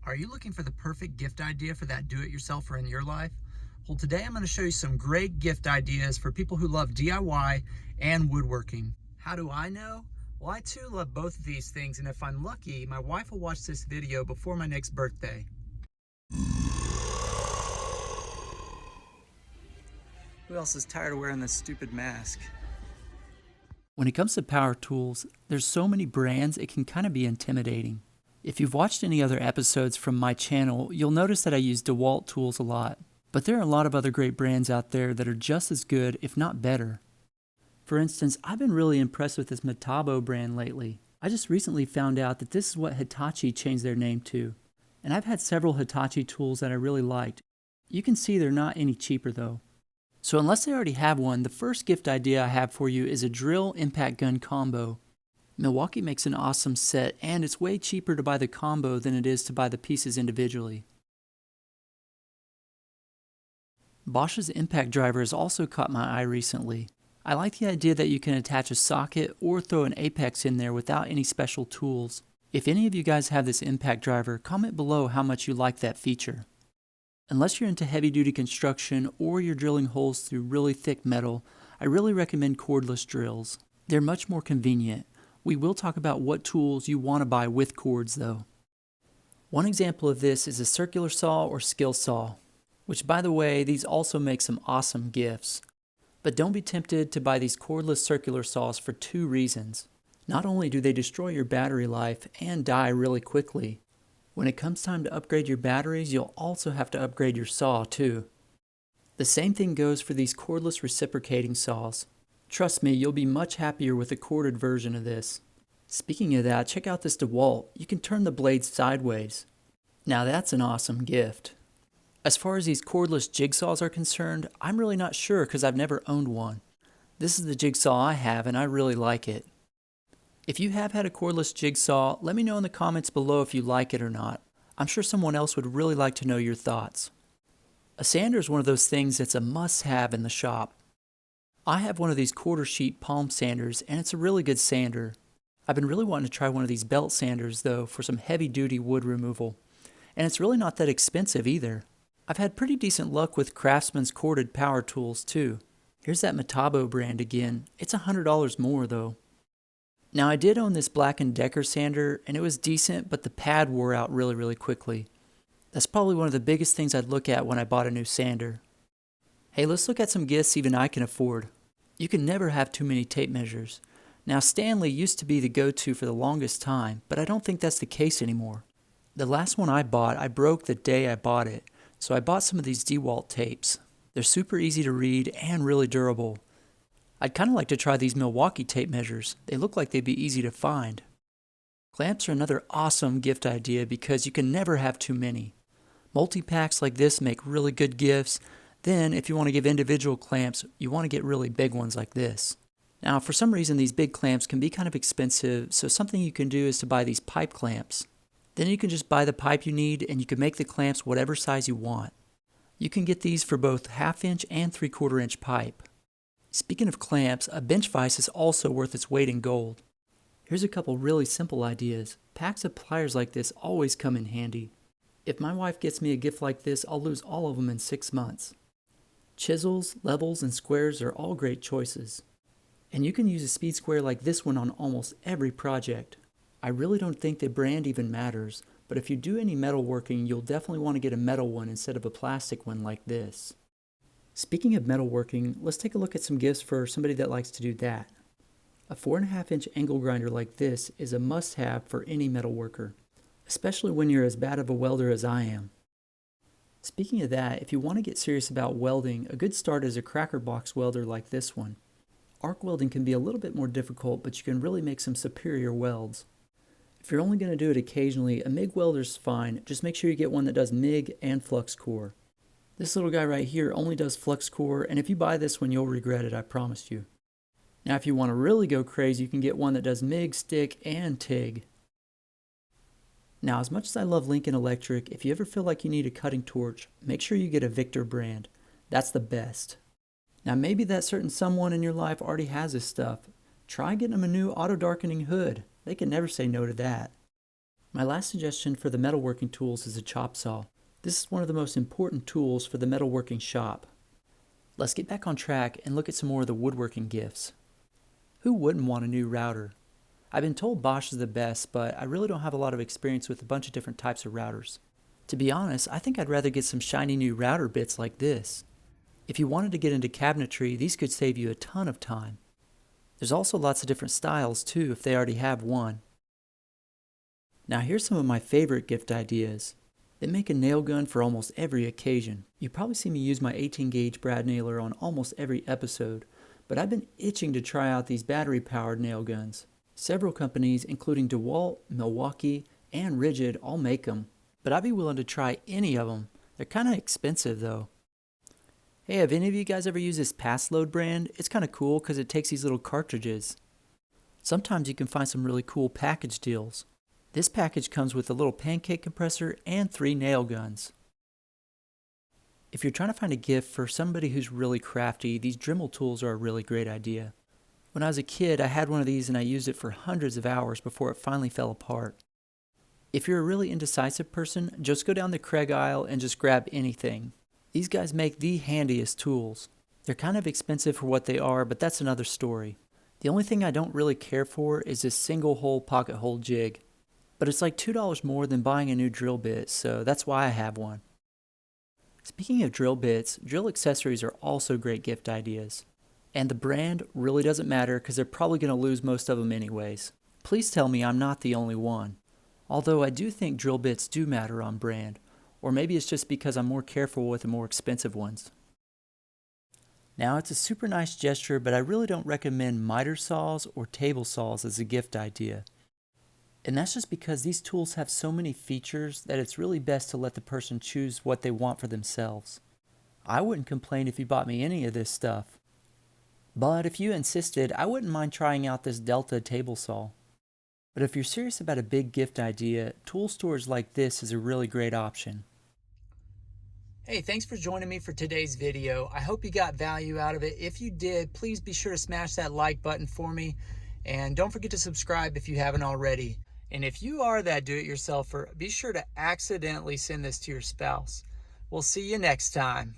Are you looking for the perfect gift idea for that do-it-yourselfer in your life? Well, today I'm going to show you some great gift ideas for people who love DIY and woodworking. How do I know? Well, I too love both of these things, and if I'm lucky, my wife will watch this video before my next birthday. Who else is tired of wearing this stupid mask? When it comes to power tools, there's so many brands it can kind of be intimidating. If you've watched any other episodes from my channel, you'll notice that I use Dewalt tools a lot. But there are a lot of other great brands out there that are just as good, if not better. For instance, I've been really impressed with this Metabo brand lately. I just recently found out that this is what Hitachi changed their name to. And I've had several Hitachi tools that I really liked. You can see they're not any cheaper though. So unless they already have one, the first gift idea I have for you is a drill impact gun combo. Milwaukee makes an awesome set, and it's way cheaper to buy the combo than it is to buy the pieces individually. Bosch's impact driver has also caught my eye recently. I like the idea that you can attach a socket or throw an apex in there without any special tools. If any of you guys have this impact driver, comment below how much you like that feature. Unless you're into heavy-duty construction or you're drilling holes through really thick metal, I really recommend cordless drills. They're much more convenient. We will talk about what tools you want to buy with cords though. One example of this is a circular saw or Skillsaw, which by the way, these also make some awesome gifts. But don't be tempted to buy these cordless circular saws for two reasons. Not only do they destroy your battery life and die really quickly, when it comes time to upgrade your batteries, you'll also have to upgrade your saw too. The same thing goes for these cordless reciprocating saws. Trust me, you'll be much happier with a corded version of this. Speaking of that, check out this Dewalt. You can turn the blades sideways. Now that's an awesome gift. As far as these cordless jigsaws are concerned, I'm really not sure because I've never owned one. This is the jigsaw I have and I really like it. If you have had a cordless jigsaw, let me know in the comments below if you like it or not. I'm sure someone else would really like to know your thoughts. A sander is one of those things that's a must-have in the shop. I have one of these quarter sheet palm sanders and it's a really good sander. I've been really wanting to try one of these belt sanders though for some heavy duty wood removal. And it's really not that expensive either. I've had pretty decent luck with Craftsman's corded power tools too. Here's that Metabo brand again. It's $100 more though. Now I did own this Black & Decker sander and it was decent, but the pad wore out really quickly. That's probably one of the biggest things I'd look at when I bought a new sander. Hey, let's look at some gifts even I can afford. You can never have too many tape measures. Now Stanley used to be the go-to for the longest time, but I don't think that's the case anymore. The last one I bought, I broke the day I bought it, so I bought some of these Dewalt tapes. They're super easy to read and really durable. I'd kind of like to try these Milwaukee tape measures. They look like they'd be easy to find. Clamps are another awesome gift idea because you can never have too many. Multi-packs like this make really good gifts. Then, if you want to give individual clamps, you want to get really big ones like this. Now, for some reason, these big clamps can be kind of expensive, so something you can do is to buy these pipe clamps. Then you can just buy the pipe you need, and you can make the clamps whatever size you want. You can get these for both 1/2 inch and 3/4 inch pipe. Speaking of clamps, a bench vise is also worth its weight in gold. Here's a couple really simple ideas. Packs of pliers like this always come in handy. If my wife gets me a gift like this, I'll lose all of them in 6 months. Chisels, levels, and squares are all great choices. And you can use a speed square like this one on almost every project. I really don't think the brand even matters, but if you do any metalworking, you'll definitely want to get a metal one instead of a plastic one like this. Speaking of metalworking, let's take a look at some gifts for somebody that likes to do that. A 4.5 inch angle grinder like this is a must-have for any metalworker, especially when you're as bad of a welder as I am. Speaking of that, if you want to get serious about welding, a good start is a cracker box welder like this one. Arc welding can be a little bit more difficult, but you can really make some superior welds. If you're only going to do it occasionally, a MIG welder's fine. Just make sure you get one that does MIG and flux core. This little guy right here only does flux core, and if you buy this one, you'll regret it, I promise you. Now, if you want to really go crazy, you can get one that does MIG, stick, and TIG. Now, as much as I love Lincoln Electric, if you ever feel like you need a cutting torch, make sure you get a Victor brand. That's the best. Now, maybe that certain someone in your life already has this stuff. Try getting them a new auto darkening hood. They can never say no to that. My last suggestion for the metalworking tools is a chop saw. This is one of the most important tools for the metalworking shop. Let's get back on track and look at some more of the woodworking gifts. Who wouldn't want a new router? I've been told Bosch is the best, but I really don't have a lot of experience with a bunch of different types of routers. To be honest, I think I'd rather get some shiny new router bits like this. If you wanted to get into cabinetry, these could save you a ton of time. There's also lots of different styles too if they already have one. Now here's some of my favorite gift ideas. They make a nail gun for almost every occasion. You probably see me use my 18 gauge brad nailer on almost every episode, but I've been itching to try out these battery powered nail guns. Several companies including Dewalt, Milwaukee, and Rigid all make them, but I'd be willing to try any of them. They're kind of expensive though. Hey, have any of you guys ever used this Pass Load brand? It's kind of cool because it takes these little cartridges. Sometimes you can find some really cool package deals. This package comes with a little pancake compressor and 3 nail guns. If you're trying to find a gift for somebody who's really crafty, these Dremel tools are a really great idea. When I was a kid, I had one of these and I used it for hundreds of hours before it finally fell apart. If you're a really indecisive person, just go down the Kreg aisle and just grab anything. These guys make the handiest tools. They're kind of expensive for what they are, but that's another story. The only thing I don't really care for is this single hole pocket hole jig. But it's like $2 more than buying a new drill bit, so that's why I have one. Speaking of drill bits, drill accessories are also great gift ideas. And the brand really doesn't matter because they're probably going to lose most of them anyways. Please tell me I'm not the only one. Although I do think drill bits do matter on brand, or maybe it's just because I'm more careful with the more expensive ones. Now it's a super nice gesture, but I really don't recommend miter saws or table saws as a gift idea. And that's just because these tools have so many features that it's really best to let the person choose what they want for themselves. I wouldn't complain if you bought me any of this stuff. But if you insisted, I wouldn't mind trying out this Delta table saw. But if you're serious about a big gift idea, tool storage like this is a really great option. Hey, thanks for joining me for today's video. I hope you got value out of it. If you did, please be sure to smash that like button for me. And don't forget to subscribe if you haven't already. And if you are that do-it-yourselfer, be sure to accidentally send this to your spouse. We'll see you next time.